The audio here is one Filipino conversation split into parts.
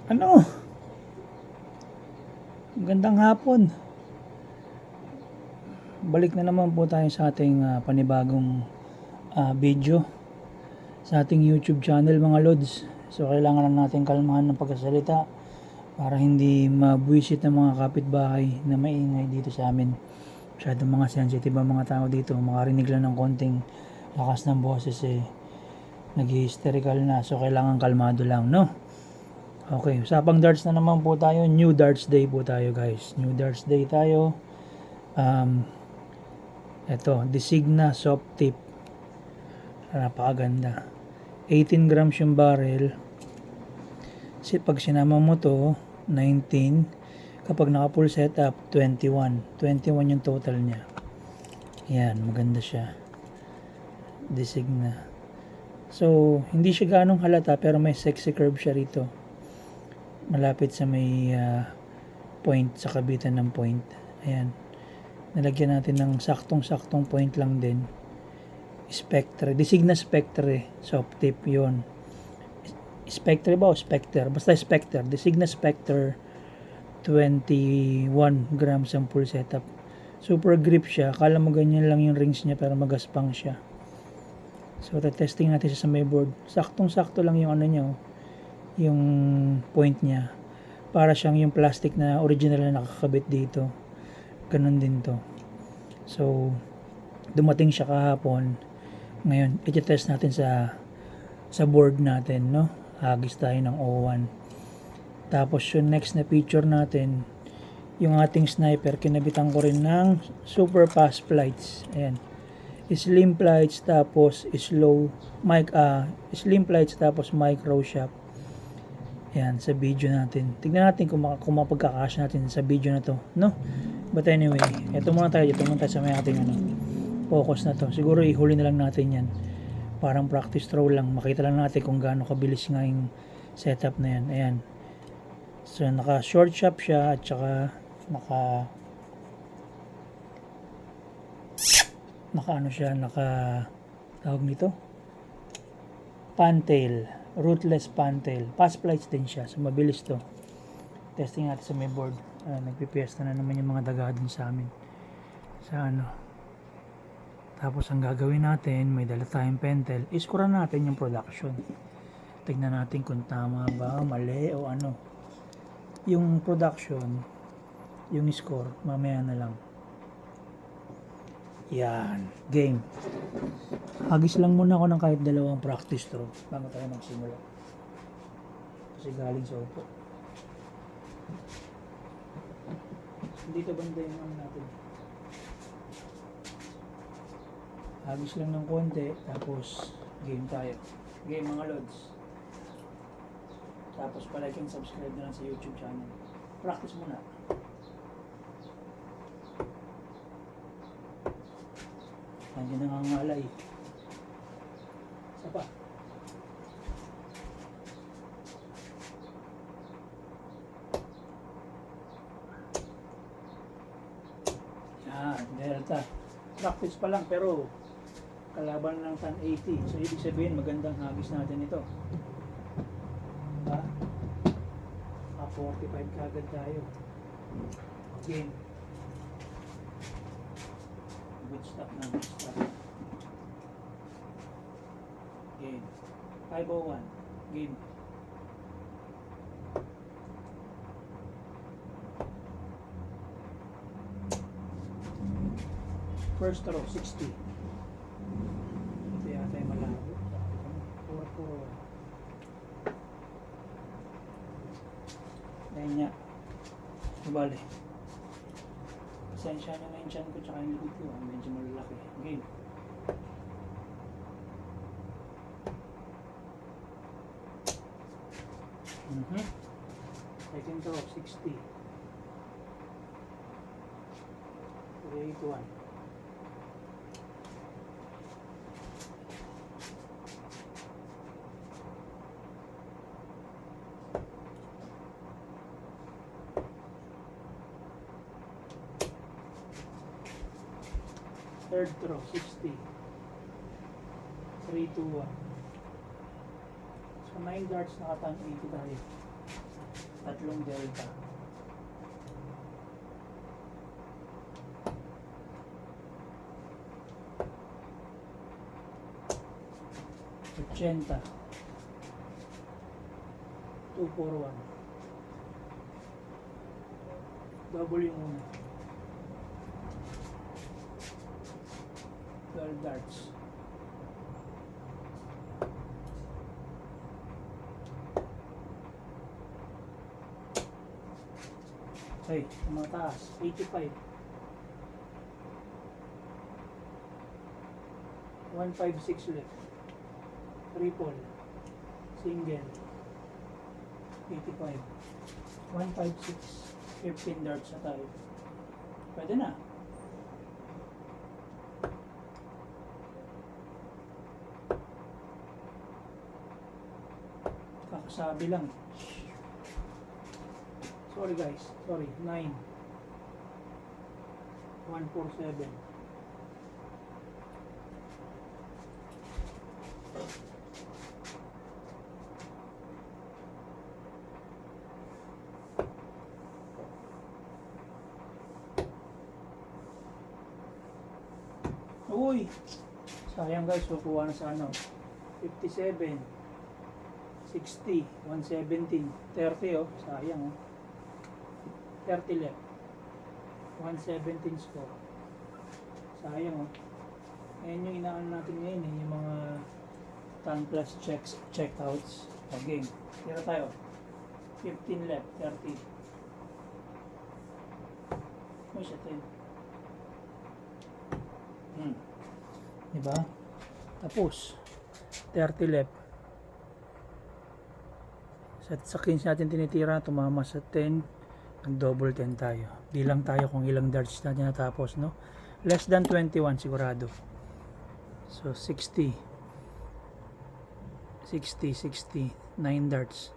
Ano? Magandang hapon. Balik na naman po tayo sa ating panibagong video sa ating YouTube channel mga lods. So kailangan lang natin kalmahan ng pagkasalita para hindi mabwisit ng mga kapitbahay na maingay dito sa amin. Masyadong mga sensitive ang mga tao dito. Makarinig lang ng konting lakas ng boses nag-hysterical na. So kailangan kalmado lang, no? Okay, usapang darts na naman po tayo. New darts day po tayo, guys. New darts day tayo. Ito, Designa soft tip. Napakaganda. 18 grams yung barrel. Pag sinama mo to, 19. Kapag naka full setup, 21. 21 yung total niya. Yan, maganda siya. Designa. So, hindi siya ganong halata pero may sexy curve siya rito. Malapit sa may point, sa kabitan ng point. Ayan. Nalagyan natin ng saktong-saktong point lang din. Spectre. Designa Spectre. Soft tip yon. Spectre ba o Spectre? Basta Spectre. Designa Spectre. 21 grams ang full setup. Super grip siya. Akala mo ganyan lang yung rings niya pero magaspang siya. So, testing natin siya sa may board. Saktong-sakto lang yung ano niya. Yung point niya. Para siyang yung plastic na original na nakakabit dito. Ganun din to. So, dumating siya kahapon. Ngayon, i-test natin sa board natin, no? Hagis tayo ng 01. Tapos yung next na feature natin, yung ating sniper, kinabitan ko rin ng super fast flights. Ayan. Slim flights tapos slim flights tapos micro shop. Ayan, sa video natin. Tignan natin kung mapagkakasya natin sa video na to, no? But anyway, ito muna tayo sa may ating focus na to. Siguro ihuli na lang natin yan. Parang practice throw lang. Makita lang natin kung gaano kabilis nga yung setup na yan. Ayan. So, naka short shop siya at saka tawag nito? Pantail. Rootless pantail. Fast flights din siya. So, mabilis to. Testing natin sa may board. Nagpipiesta na naman yung mga daga din sa amin. Tapos ang gagawin natin, may dala tayong pentel, iskuran natin yung production. Tignan natin kung tama ba, mali o ano. Yung production, yung score, mamaya na lang. Yan, game. Hagis lang muna ako ng kahit dalawang practice throw bago tayo magsimula. Kasi galing sa upo. Dito banda yung ano natin. Hagis lang ng konti, tapos game tayo. Game mga lods. Tapos palike and subscribe na lang sa YouTube channel. Practice muna. Nandiyan na nga ngalay. Isa pa. Yan, delta. Practice pa lang pero kalaban ng 1080. So ibig sabihin magandang hagis natin ito. Diba? 45 kagad tayo. Game. Good stop na, good stop. Game. 501. Game. First row, 60. Ito yata yung malabo. Puro. Dahil niya. Bale. Pasensya na yung chan ko tsaka yung likod ko. Medyo malalaki. Game. Second row, 60. 381. Third throw, 60. 3, 2, 1. So, 9 darts, naka-1080 tayo. tatlong delta. Ochenta. 241. Double yung una. 12 darts. Okay, tumataas. 85. 156 left. Triple. Single. 85. 156. 15 darts na tayo. Pwede na. Kakasabi lang. Sorry guys. Sorry. 9. 147. Uy! Sayang guys, kukuha na sa ano. 57. 60. 117. 30 oh. Sayang oh. 30 left. 117 score. Sayang oh. Ayan yung inaan natin ngayon eh. Yung mga tan plus checks, checkouts. O game. Tira tayo. 15 left. 30. Oh shit eh. Diba? Tapos 30 left. Sa 15 natin tinitira, tumama sa 10, ang double 10 tayo. Bilang tayo kung ilang darts natin natapos, no? Less than 21 sigurado. So 60 60 60 9 darts,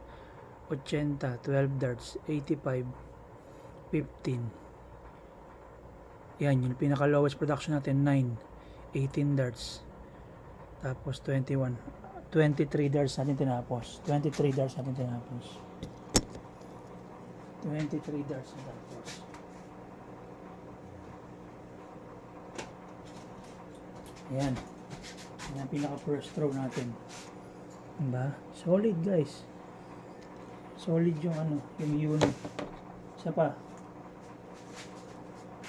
80 12 darts, 85 15. Yan, yung pinaka lowest production natin 9 18 darts, tapos 21 23 darts natin tinapos. 23 darts natin tinapos. 23 darts natin tinapos. Ayan. Yan ang pinaka first throw natin. Diba? Solid guys. Solid yung ano, yung unit. Isa pa.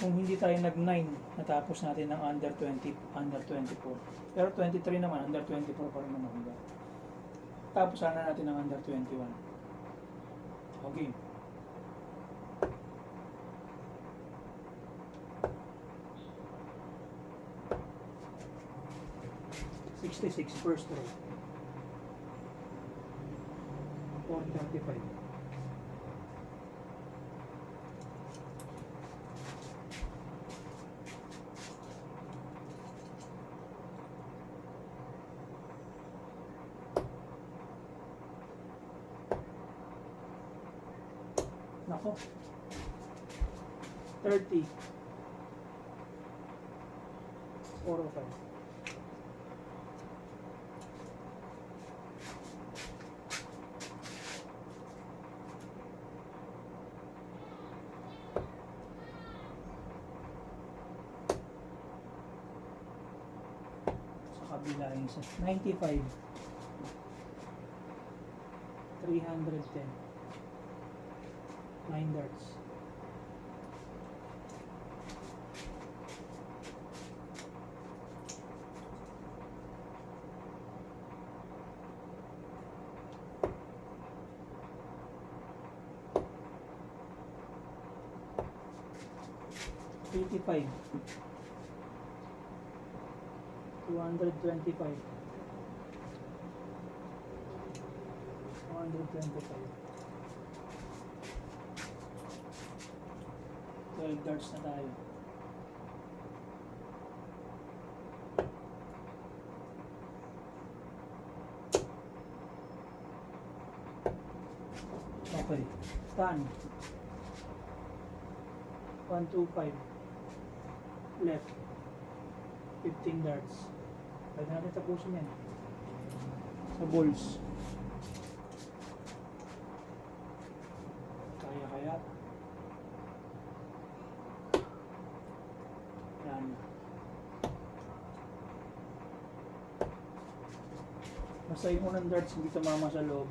Kung hindi tayo nag-9, natapos natin ng under 20, under 24. Pero 23 naman, under 24 pa rin naman. Diba? Tapos sana natin ng under 21. Okay. $66 first row. 435. Nako. 30. 405. Sa kabila yung isa. 95. 310. 9 darts. $85. 225. 225. 12 darts na tayo. Okay. Tan. 125. Left. 15 darts. Pwede natin tapusin yan. Sa balls. Basta yung unang darts hindi tumama sa loob,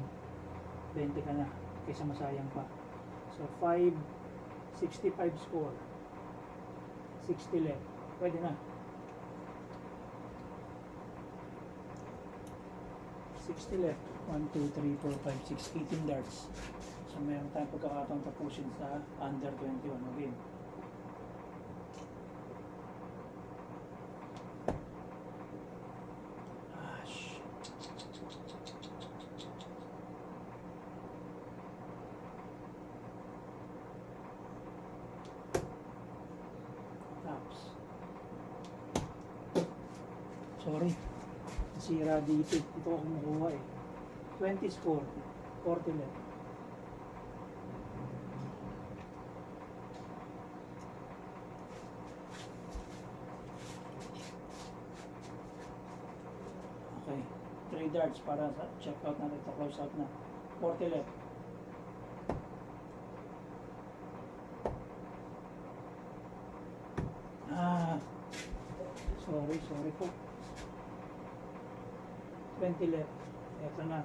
20 ka na, kaysa masayang pa. So 5, 65 score. 60 left. Pwede na. 60 left. 1, 2, 3, 4, 5, 6, 18 darts. So mayroon tayong pagkakataong tapusin sa under 21. Okay. Sorry, nasira dito. Ito ako kumukuha eh. 20 score, 40 left. Okay, 3 darts para sa check out na ito, close out na. 40 left. Sorry po. 20 left. Ito na.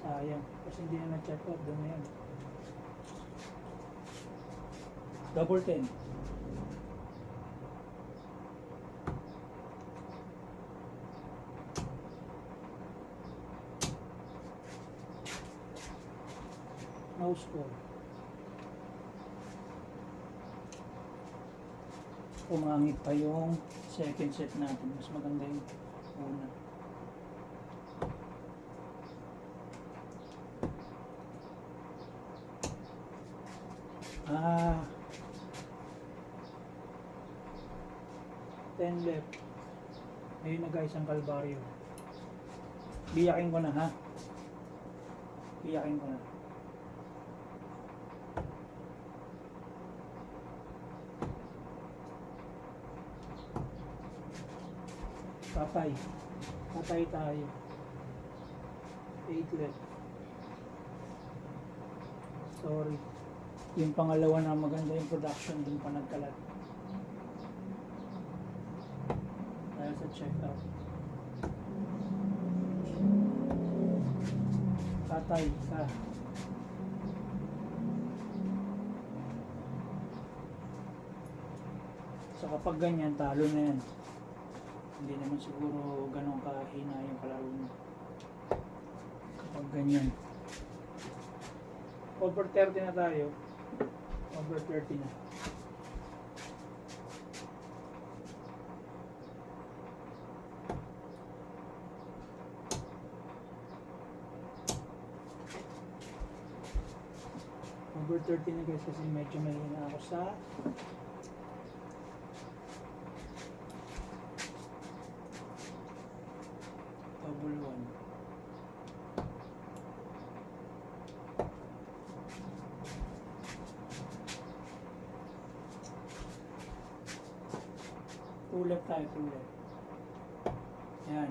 Sayang. Kasi hindi na na-check out. Doon na yan. Double 10. No score. Umangit pa yung second set natin. Mas maganda yung una. Ah, 10 left. Ayun na guys ang kalbaryo. Biyakin ko na ha. Biyakin ko na. Patay. Patay tayo. 8 left. Sorry. Yung pangalawa na maganda yung production, dun pa nagkalat. Dahil sa check-out. Patay ka. So kapag ganyan, talo na yan. Hindi naman siguro ganun kahina yung kalaro mo. Kapag ganyan. Over 30 na tayo. Over 30 na. Over 30 na guys kasi medyo mahina ako sa double 1. Tulad tayo, tulad. Ayan.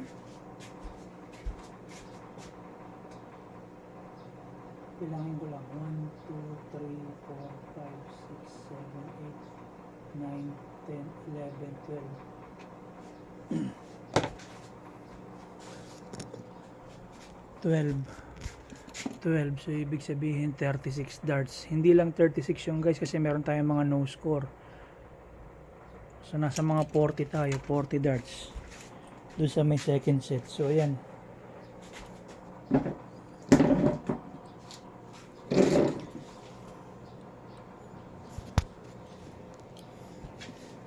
Bilangin ko lang. 1, 2, 3, 4, 5, 6, 7, 8, 9, 10, 11, 12. 12. So, ibig sabihin 36 darts. Hindi lang 36 yung guys kasi meron tayong mga no score. So nasa mga 40 tayo, 40 darts doon sa may second set. So ayan.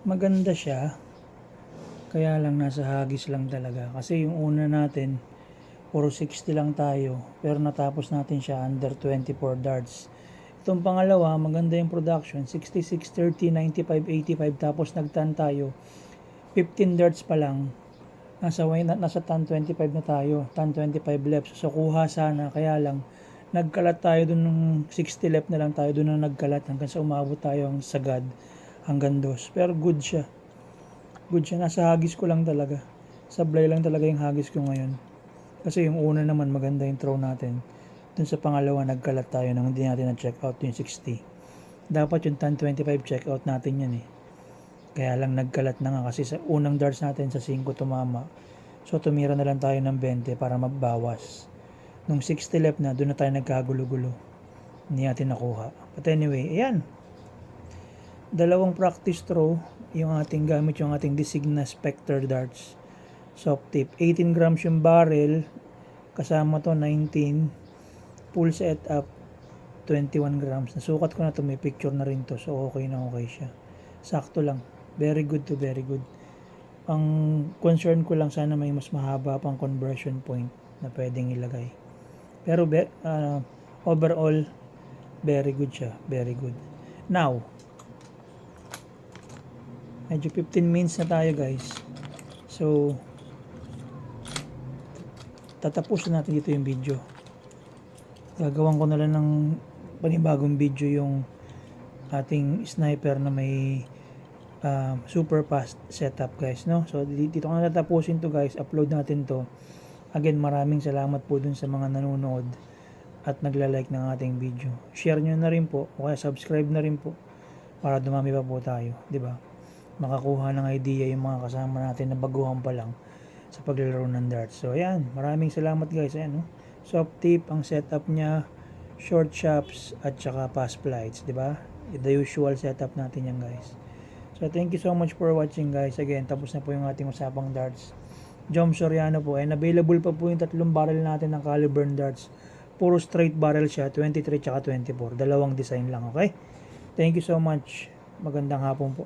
Maganda siya. Kaya lang nasa hagis lang talaga. Kasi yung una natin, puro 60 lang tayo. Pero natapos natin siya under 24 darts. Itong pangalawa, maganda yung production, 66, 30, 95, 85, tapos nag-tan tayo, 15 darts pa lang, nasa tan 25 na tayo, tan 25 left, so kuha sana, kaya lang, nagkalat tayo dun ng 60 left na lang tayo, dun na nagkalat, hanggang sa umabot tayo ang sagad, hanggang dos, pero good siya, nasa hagis ko lang talaga, sablay lang talaga yung hagis ko ngayon, kasi yung una naman, maganda yung throw natin, dun sa pangalawa nagkalat tayo nang hindi natin na-check out yung 60. Dapat yung tan 25 check out natin yan eh. Kaya lang nagkalat na nga kasi sa unang darts natin sa 5 tumama. So tumira na lang tayo ng 20 para mabawas. Nung 60 left na, doon na tayo nagkagulo-gulo. Hindi natin nakuha. But anyway, ayan. Dalawang practice throw, yung ating gamit yung ating Designa Spectre darts. Soft tip. 18 grams yung barrel. Kasama to 19. Full setup 21 grams. Nasukat ko na to, may picture na rin to. So okay na okay siya. Sakto lang. Very good to very good. Ang concern ko lang, sana may mas mahaba pang conversion point na pwedeng ilagay. Pero overall, very good siya. Very good. Now, medyo 15 minutes na tayo guys. So, tatapusin natin dito yung video. Gagawan ko na lang ng panibagong video yung ating sniper na may super fast setup guys, no? So dito ko na tatapusin to guys. Upload natin to. Again, maraming salamat po dun sa mga nanonood at nagla-like ng ating video. Share nyo na rin po o kaya subscribe na rin po para dumami pa po tayo, di ba? Makakuha ng idea yung mga kasama natin na baguhan pa lang sa paglalaro ng darts. So ayan, maraming salamat guys. Ayan, no? Soft tip ang setup niya, short shops at saka fast flights, di ba? The usual setup natin yan guys. So thank you so much for watching guys. Again, tapos na po yung ating usapang darts. Jom Soriano po, and available pa po yung 3 barrel natin ng Caliburn darts. Puro straight barrel siya, 23 at 24. Dalawang design lang, okay? Thank you so much. Magandang hapon po.